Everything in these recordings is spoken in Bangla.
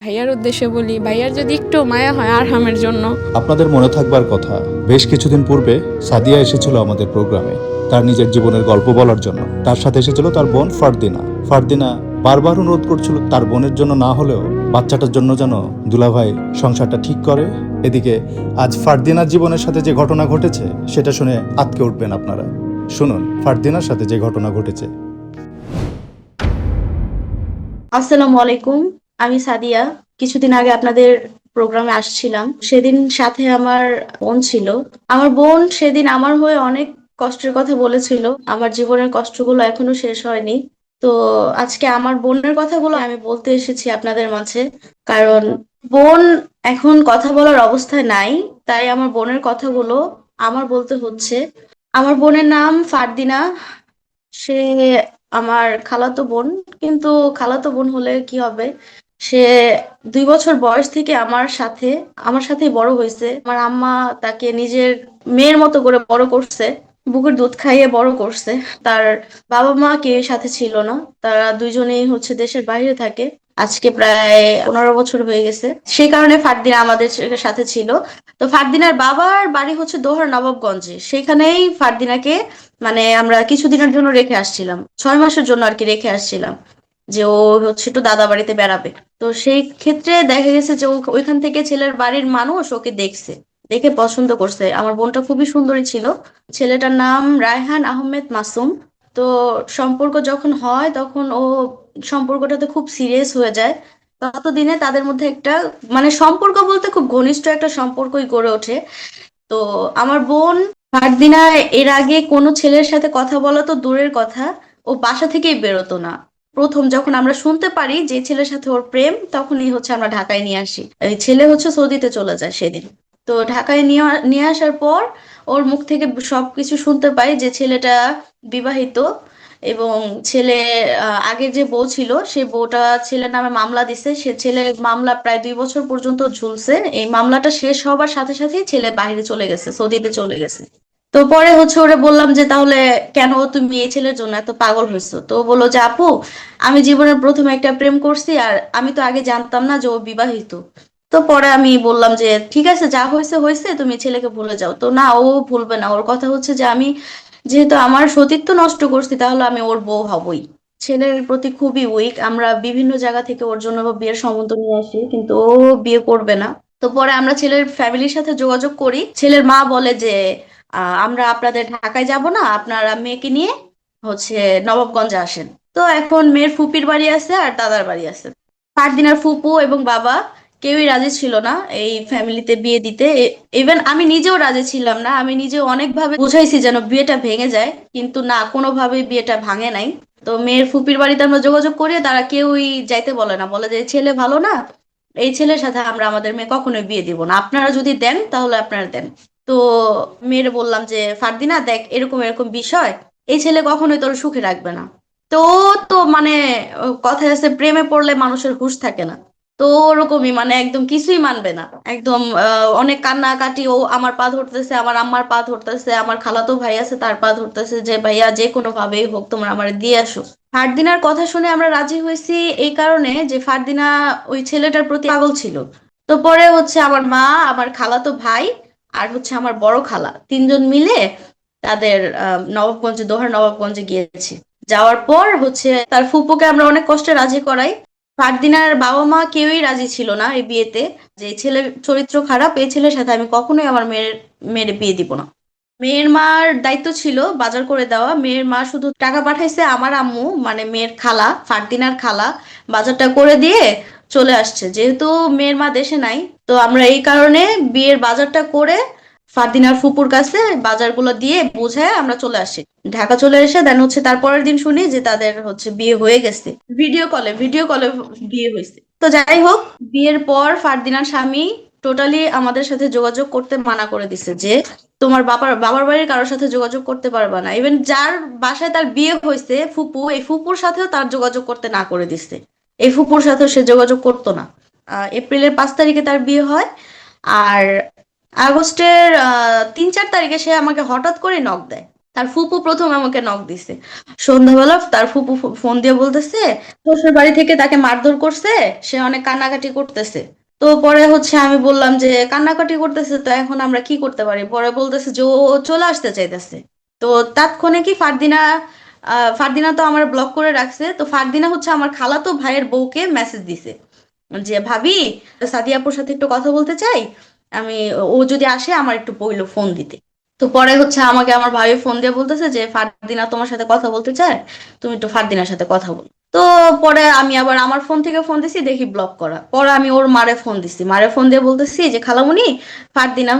ভাইয়ার উদ্দেশ্যে বলি, ভাইয়ার যদি একটু মায়া হয় আরহামের জন্য। আপনাদের মনে থাকবার কথা, বেশ কিছুদিন পূর্বে সাদিয়া এসেছিল আমাদের প্রোগ্রামে তার নিজের জীবনের গল্প বলার জন্য। তার সাথে এসেছিল তার বোন ফারদিনা। ফারদিনা বারবার অনুরোধ করছিল তার বোনের জন্য না হলেও বাচ্চাটার জন্য যেন দুলাভাই সংসারটা ঠিক করে। এদিকে আজ ফারদিনার জীবনের সাথে যে ঘটনা ঘটেছে সেটা শুনে আঁতকে উঠবেন আপনারা। শুনুন ফারদিনার সাথে যে ঘটনা ঘটেছে। আসসালামু আলাইকুম। আমি সাদিয়া। কিছুদিন আগে আপনাদের প্রোগ্রামে আসছিলাম। সেদিন সাথে আমার বোন ছিল। আমার বোন সেদিন আমার হয়ে অনেক কষ্টের কথা বলেছিল। আমার জীবনের কষ্টগুলো এখনো শেষ হয়নি। তো আজকে আমার বোনের কথাগুলো আমি বলতে এসেছি আপনাদের মাঝে। কারণ বোন এখন কথা বলার অবস্থায় নাই, তাই আমার বোনের কথাগুলো আমার বলতে হচ্ছে। আমার বোনের নাম ফারদিনা। সে আমার খালাতো বোন, কিন্তু খালাতো বোন হলে কি হবে, সে 2 বছর বয়স থেকে আমার সাথেই বড় হয়েছে। আমার আম্মা তাকে নিজের মেয়ের মতো করে বড় করছে, বুকের দুধ খাইয়ে বড় করছে। তার বাবা মা কেউ সাথে ছিল না। তারা দুইজনেই হচ্ছে দেশের বাইরে থাকে। আজকে প্রায় 15 বছর হয়ে গেছে। সেই কারণে ফারদিনা আমাদের সাথে ছিল। তো ফারদিনার বাবার বাড়ি হচ্ছে দোহার নবাবগঞ্জে। সেখানেই ফারদিনাকে মানে আমরা কিছুদিনের জন্য রেখে আসছিলাম, 6 মাসের জন্য আর কি রেখে আসছিলাম, যে ও হচ্ছে একটু দাদা বাড়িতে বেড়াবে। তো সেই ক্ষেত্রে দেখা গেছে যে ওইখান থেকে ছেলের বাড়ির মানুষ ওকে দেখছে, দেখে পছন্দ করছে। আমার বোনটা খুবই সুন্দরী ছিল। ছেলেটার নাম রায়হান আহমেদ মাসুম। তো সম্পর্ক যখন হয় তখন ও সম্পর্কটাতে খুব সিরিয়াস হয়ে যায়। ততদিনে তাদের মধ্যে একটা মানে সম্পর্ক বলতে খুব ঘনিষ্ঠ একটা সম্পর্কই গড়ে ওঠে। তো আমার বোন ফারদিনা এর আগে কোনো ছেলের সাথে কথা বলা তো দূরের কথা, ও বাসা থেকেই বেরোতো না। প্রথম যখন আমরা শুনতে পারি যে ছেলের সাথে ওর প্রেম, তখনই হচ্ছে আমরা ঢাকায় নিয়ে আসি। এই ছেলে হচ্ছে সৌদিতে চলে যায় সেদিন। তো ঢাকায় নিয়ে আসার পর ওর মুখ থেকে সবকিছু শুনতে পাই যে ছেলেটা বিবাহিত, এবং ছেলে আগের যে বউ ছিল সে বউটা ছেলের নামে মামলা দিছে। সে ছেলে মামলা প্রায় 2 বছর পর্যন্ত ঝুলছে। এই মামলাটা শেষ হবার সাথে সাথেই ছেলে বাইরে চলে গেছে, সৌদিতে চলে গেছে। তো পরে হচ্ছে ওরে বললাম যে তাহলে কেন তুমি এই ছেলের জন্য এত পাগল হয়েছো? তো ও বললো যে আপু, আমি জীবনের প্রথমে একটা প্রেম করছি, আর আমি তো আগে জানতাম না যে ও বিবাহিত। তো পরে আমি বললাম যে ঠিক আছে, যা হয়েছে হয়েছে, তুমি ছেলেকে ভুলে যাও। তো না, ও ভুলবে না। ওর কথা হচ্ছে যে আমি যেহেতু আমার সতীত্ব নষ্ট করছি, তাহলে আমি ওর বউ হবই। ছেলের প্রতি খুবই উইক। আমরা বিভিন্ন জায়গা থেকে ওর জন্য বিয়ের সম্বন্ধ নিয়ে আসি, কিন্তু ও বিয়ে করবে না। তো পরে আমরা ছেলের ফ্যামিলির সাথে যোগাযোগ করি। ছেলের মা বলে যে আমরা আপনাদের ঢাকায় যাব না, আপনারা মেয়েকে নিয়ে হচ্ছে নবাবগঞ্জে আসেন। তো এখন মেয়ের ফুপির বাড়ি আছে আর দাদার বাড়ি আছে। ফারদিনার ফুপু এবং বাবা কেউই রাজি ছিল না এই ফ্যামিলিতে বিয়ে দিতে। ইভেন আমি নিজেও রাজি ছিলাম না। আমি নিজেও অনেকভাবে বুঝাইছি যেন বিয়েটা ভেঙে যায়, কিন্তু না, কোনোভাবেই বিয়েটা ভাঙে নাই। তো মেয়ের ফুপির বাড়িতে আমরা যোগাযোগ করি, তারা কেউই যাইতে বলে না, বলে যে এই ছেলে ভালো না, এই ছেলের সাথে আমরা আমাদের মেয়ে কখনোই বিয়ে দিব না, আপনারা যদি দেন তাহলে আপনারা দেন। তো মেয়ের বললাম যে ফারদিনা দেখ, এরকম এরকম বিষয়, এই ছেলে কখনোই তোর সুখে রাখবে না। তো তো মানে কথায় আছে, প্রেমে পড়লে মানুষের হুঁশ থাকে না। তো ওরকমই মানে একদম কিছুই মানবে না। একদম অনেক কান্নাকাটি। ও আমার পা ধরতেছে, আমার আম্মার পা ধরতেছে, আমার খালাতো ভাই আছে তার পা ধরতেছে, যে ভাইয়া যে কোনো ভাবেই হোক তোমরা আমার দিয়ে আসো। ফারদিনার কথা শুনে আমরা রাজি হয়েছি এই কারণে যে ফারদিনা ওই ছেলেটার প্রতি পাগল ছিল। তো পরে হচ্ছে আমার মা, আমার খালাতো ভাই, আর হচ্ছে আমার বড় খালা, তিনজন মিলে তাদের নবাবগঞ্জে, দোহার নবাবগঞ্জে গিয়েছি। যাওয়ার পর হচ্ছে তার ফুপুকে আমরা অনেক কষ্টে রাজি করাই। ফারদিনার বাবা মা কেউই রাজি ছিল না এই বিয়েতে। যে এই ছেলের চরিত্র খারাপ, এই ছেলের সাথে আমি কখনোই আমার মেয়ের মেয়ের বিয়ে দিব না। মেয়ের মার দায়িত্ব ছিল বাজার করে দেওয়া। মেয়ের মা শুধু টাকা পাঠাইছে, আমার আম্মু মানে মেয়ের খালা, ফারদিনার খালা বাজারটা করে দিয়ে চলে আসছে। যেহেতু মেয়ের মা দেশে নাই, তো আমরা এই কারণে বিয়ের বাজারটা করে ফারদিনার ফুপুর কাছে বাজারগুলো দিয়ে বুঝায় আমরা চলে আসি। ঢাকা চলে এসে দেন হচ্ছে তারপরের দিন শুনি যে তাদের হচ্ছে বিয়ে হয়ে গেছে। ভিডিও কলে বিয়ে হয়েছে। তো যাই হোক, বিয়ের পর ফারদিনার স্বামী টোটালি আমাদের সাথে যোগাযোগ করতে মানা করে দিছে যে তোমার বাবার বাবার বাড়ির কারোর সাথে যোগাযোগ করতে পারবা না। ইভেন যার বাসায় তার বিয়ে হয়েছে ফুপু, এই ফুপুর সাথেও তার যোগাযোগ করতে না করে দিছে। এই ফুপুর সাথেও সে যোগাযোগ করতো না। এপ্রিলের 5 তারিখে তার বিয়ে হয়। আর আগস্টের 3-4 তারিখে সে আমাকে হঠাৎ করে নক দেয়। তার ফুপু প্রথম আমাকে নক দিছে সন্ধ্যাবেলা। তার ফুপু ফোন দিয়ে বলতেছে শ্বশুর বাড়ি থেকে তাকে মারধর করছে, সে অনেক কান্নাকাটি করতেছে। তো পরে আমি বললাম যে কান্নাকাটি করতেছে তো এখন আমরা কি করতে পারি। পরে বলতেছে যে ও চলে আসতে চাইতেছে। তো তাৎক্ষণিক ফারদিনা ফারদিনা তো আমার ব্লক করে রাখছে। তো ফারদিনা আমার খালাতো ভাইয়ের বউকে মেসেজ দিছে যে ভাবি, সাদিয়া আপুর সাথে একটু কথা বলতে চাই আমি, ও যদি আসে আমার একটু বইলো ফোন দিতে। তো পরে আমাকে আমার ভাই ফোন দিয়ে বলতেছে যে ফারদিনা তোমার সাথে কথা বলতে চায়, তুমি একটু ফারদিনার সাথে কথা বলো। তো পরে আমি আবার আমার ফোন থেকে ফোন দিছি, দেখি ব্লক করা। পরে আমি ওর মারে ফোন দিছি, মারে ফোন দিয়ে বলতেছি যে খালামুনি, ফারদিনা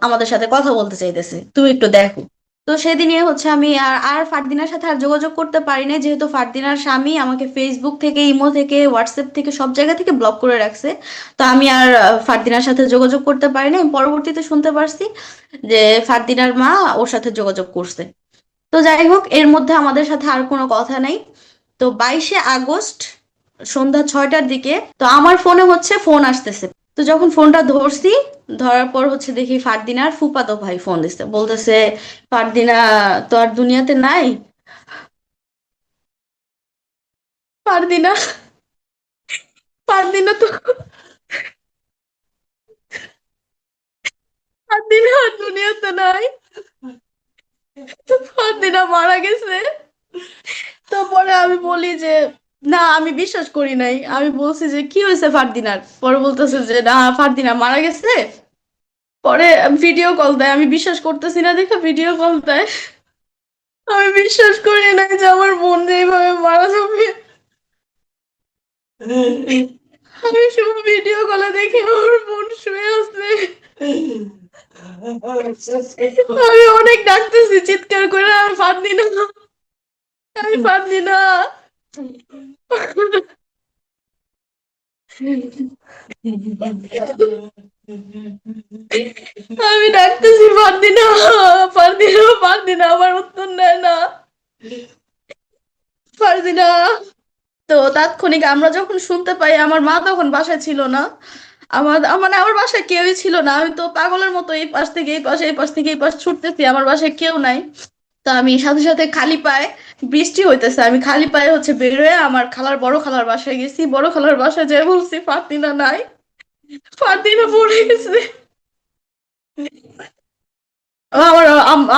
আমাদের সাথে কথা বলতে চাইতেছে, তুমি একটু দেখো। তো সেদিনই আমি আর আর ফারদিনার সাথে আর যোগাযোগ করতে পারি না, যেহেতু ফারদিনার স্বামী আমাকে ফেসবুক থেকে, ইমো থেকে, হোয়াটসঅ্যাপ থেকে সব জায়গা থেকে ব্লক করে রাখছে। তো আমি আর ফারদিনার সাথে যোগাযোগ করতে পারি না। আমি পরবর্তীতে শুনতে পারছি যে ফারদিনার মা ওর সাথে যোগাযোগ করছে। তো যাই হোক, এর মধ্যে আমাদের সাথে আর কোনো কথা নাই। তো 22শে আগস্ট সন্ধ্যা 6টার দিকে তো আমার ফোনে ফোন আসতেছে। তো যখন ফোনটা ধরছি, ধরার পর দেখি ফারদিনার ফুফাতো ভাই ফোন দিচ্ছে, বলতেছে ফারদিনা তো আর দুনিয়াতে নাই। ফারদিনা ফারদিনা তো ফারদিনা আর দুনিয়াতে নাই, ফারদিনা মারা গেছে। তো পরে আমি বলি যে না, আমি বিশ্বাস করি নাই। আমি বলছি যে কি হয়েছে ফারদিনার, পরে বলতেছে যে না, ফারদিনা মারা গেছে। পরে ভিডিও কল দেয়, আমি বিশ্বাস করতেছি না দেখে ভিডিও কল দেয়। আমি বিশ্বাস করি নাই যে আমার বোন যে এইভাবে মারা যাবে। আমি শুধু ভিডিও কলে দেখি আমার বোন শুয়ে আছে। আমি অনেক ডাকতেছি চিৎকার করে, আর পারছি না, আমি পারছি না। আমি ডাকতেছি পারছি না, পারছি না, পারছি না, আমার উত্তর নেয় না, পারছি না। তো তাৎক্ষণিক আমরা যখন শুনতে পাই, আমার মা তখন বাসায় ছিল না। মানে আমার বাসায় কেউই ছিল না। আমি তো পাগলের মতো এই পাশ থেকে এই পাশে, এই পাশ থেকে এই পাশ ছুটতেছি, আমার বাসায় কেউ নাই। তো আমি সাথে সাথে খালি পায়ে, বৃষ্টি হইতেছে, আমি খালি পায়ে বের হয়ে আমার বড় খালার বাসায় গেছি। বড় খালার বাসায় যেয়ে বলছি ফাতিনা নাই, ফাতিনা পড়ে গেছে। আমার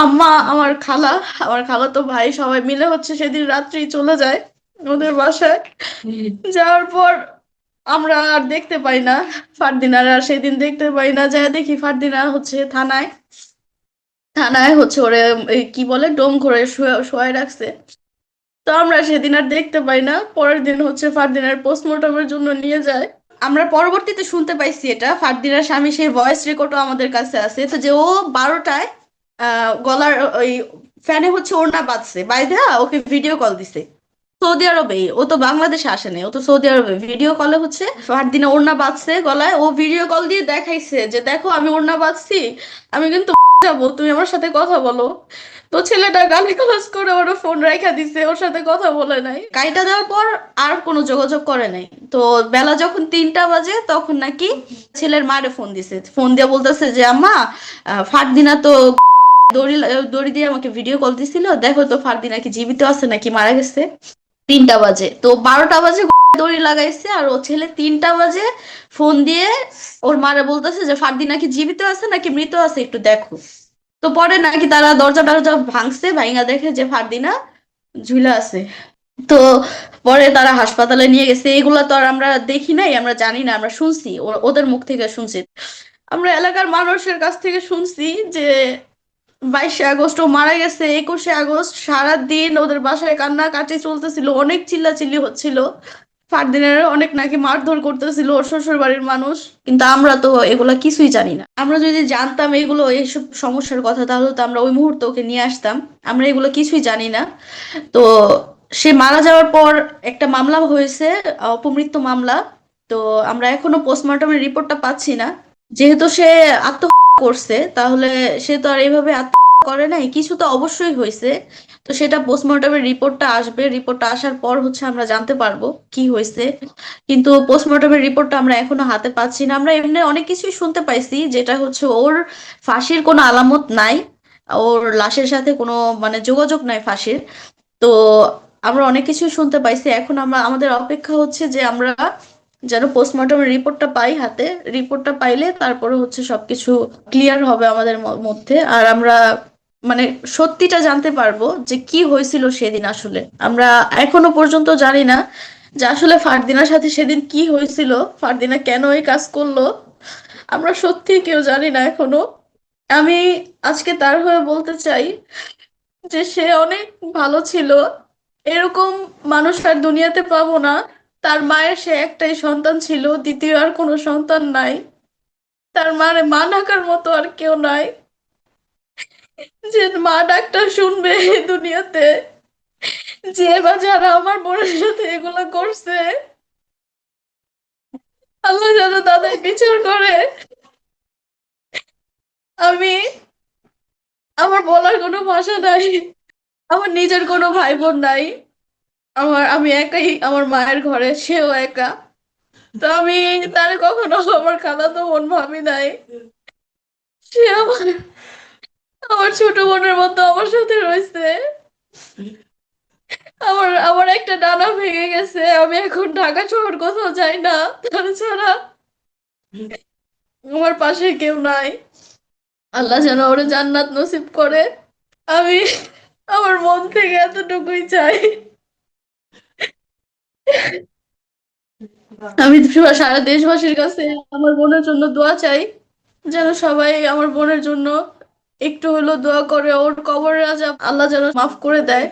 আম্মা, আমার খালা তো ভাই সবাই মিলে সেদিন রাত্রি চলে যায় ওদের বাসায়। যাওয়ার পর আমরা আর দেখতে পাই না ফারদিনার, আর সেদিন দেখতে পাই না। যা দেখি ফারদিনা থানায়, ওরে কি বলে ডোম করে শোয়াই রাখছে। তো আমরা সেদিন আর দেখতে পাই না। পরের দিন ফারদিনার পোস্টমর্টমের জন্য নিয়ে যায়। আমরা পরবর্তীতে শুনতে পাইছি এটা ফারদিনার স্বামী, সেই ভয়েস রেকর্ডও আমাদের কাছে আছে, তো যে ও 12টায় গলার ওই ফ্যানে ওড়না বাঁধছে, বাইধা ওকে ভিডিও কল দিছে। সৌদি আরবে, ও তো বাংলাদেশে আসে নাই, ও তো সৌদি আরবে ভিডিও কলে ফারদিনা ওড়না বাঁধছে গলায়, ও ভিডিও কল দিয়ে দেখাইছে যে দেখো আমি ওড়না বাঁধছি, আমি কিন্তু যাবো, তুমি আমার সাথে কথা বলো। তো ছেলেটা গালি গালাজ করে ওর ফোন রাইখা দিছে, ওর সাথে কথা বলে নাই। গাড়িটা দেওয়ার পর আর কোনো যোগাযোগ করে নাই। তো বেলা যখন 3টা বাজে তখন নাকি ছেলের মারে ফোন দিছে, ফোন দিয়ে বলতেছে যে আম্মা, ফারদিনা তো দড়ি দড়ি দিয়ে আমাকে ভিডিও কল দিছিল, দেখো তো ফারদিনা কি জীবিত আছে নাকি মারা গেছে। 3টা বাজে, তো 12টা বাজে দড়ি লাগাইছে, আর ও ছেলে 3টা বাজে ফোন দিয়ে ওর মারে বলতেছে যে ফারদিনা কি জীবিত আছে নাকি মৃত আছে একটু দেখো। তো পরে নাকি তারা দরজা টরজা ভাঙছে, ভাঙা দেখে যে ফারদিনা ঝুলা আছে। তো পরে তারা হাসপাতালে নিয়ে গেছে। এগুলা তো আর আমরা দেখি নাই, আমরা জানি না, আমরা শুনছি, ওদের মুখ থেকে শুনছি। আমরা এলাকার মানুষের কাছ থেকে শুনছি যে 22শে আগস্ট ও মারা গেছে। 21শে আগস্ট সারাদিন ওদের বাসায় কান্নাকাটি চলতেছিল, অনেক চিল্লাচিল্লি হচ্ছিল, ফারদিনের অনেক নাকি মারধর করতেছিল ওর শ্বশুর বাড়ির মানুষ। কিন্তু আমরা তো এগুলা কিছুই জানি না। আমরা যদি জানতাম এগুলো, এইসব সমস্যার কথা, তাহলে তো আমরা ওই মুহূর্তে ওকে নিয়ে আসতাম। আমরা এগুলো কিছুই জানি না। তো সে মারা যাওয়ার পর একটা মামলা হয়েছে, অপমৃত্যু মামলা। তো আমরা এখনো পোস্টমর্টমের রিপোর্টটা পাচ্ছি না। যেহেতু সে আত্মহত্যা করছে, তাহলে সে তো আর এইভাবে আত্মহত্যা করে নাই, কিছু তো অবশ্যই হয়েছে। তো সেটা পোস্টমর্টমের রিপোর্টটা আসবে, রিপোর্টটা আসার পর আমরা জানতে পারবো কি হয়েছে। কিন্তু পোস্টমর্টমের রিপোর্টটা আমরা এখনো হাতে পাচ্ছি না। আমরা এমনি অনেক কিছুই শুনতে পাইছি, যেটা ওর ফাঁসির কোনো আলামত নাই, ওর লাশের সাথে কোনো মানে যোগাযোগ নাই ফাঁসির। তো আমরা অনেক কিছু শুনতে পাইছি, এখন আমরা আমাদের অপেক্ষা হচ্ছে যে আমরা যেন পোস্টমর্টমের রিপোর্টটা পাই হাতে। রিপোর্টটা পাইলে তারপরে হচ্ছে সবকিছু ক্লিয়ার হবে আমাদের মধ্যে, আর আমরা মানে সত্যিটা জানতে পারবো যে কি হয়েছিল সেদিন। আসলে আমরা এখনো পর্যন্ত জানি না যে আসলে ফারদিনার সাথে সেদিন কি হয়েছিল, ফারদিনা কেন এই কাজ করলো। আমরা সত্যি কেউ জানি না এখনো। আমি আজকে তার হয়ে বলতে চাই যে সে অনেক ভালো ছিল, এরকম মানুষ আর দুনিয়াতে পাবো না। তার মায়ের সে একটাই সন্তান ছিল, দ্বিতীয় আর কোনো সন্তান নাই। তার মানে মা ডাকার মতো আর কেউ নাই, যে মা ডাকটা শুনবে এই দুনিয়াতে। যে বা যারা আমার বোনের সাথে এগুলো করছে, আল্লাহ যেন তাদের বিচার করে। আমি, আমার বলার কোনো ভাষা নাই। আমার নিজের কোনো ভাই বোন নাই। আমি একাই আমার মায়ের ঘরে, সেও একা। তো আমি তার কখনো আমার খালাতো বোন ভাবি নাই। সে আমার আমার ছোট বোনের মতো আমার সাথে রয়েছে। আমার আমার একটা ডানা ভেঙে গেছে, আমি এখন ঢাকা শহর কোথাও যাই না তার ছাড়া। আমার পাশে কেউ নাই। আল্লাহ যেন ওরে জান্নাত নসিব করে। আমি আমার মন থেকে এতটুকুই চাই। আমি সারা দেশবাসীর কাছে আমার বোনের জন্য দোয়া চাই, যেন সবাই আমার বোনের জন্য একটু হলেও দোয়া করে, ওর কবরের আযাব আল্লাহ যেন মাফ করে দেয়।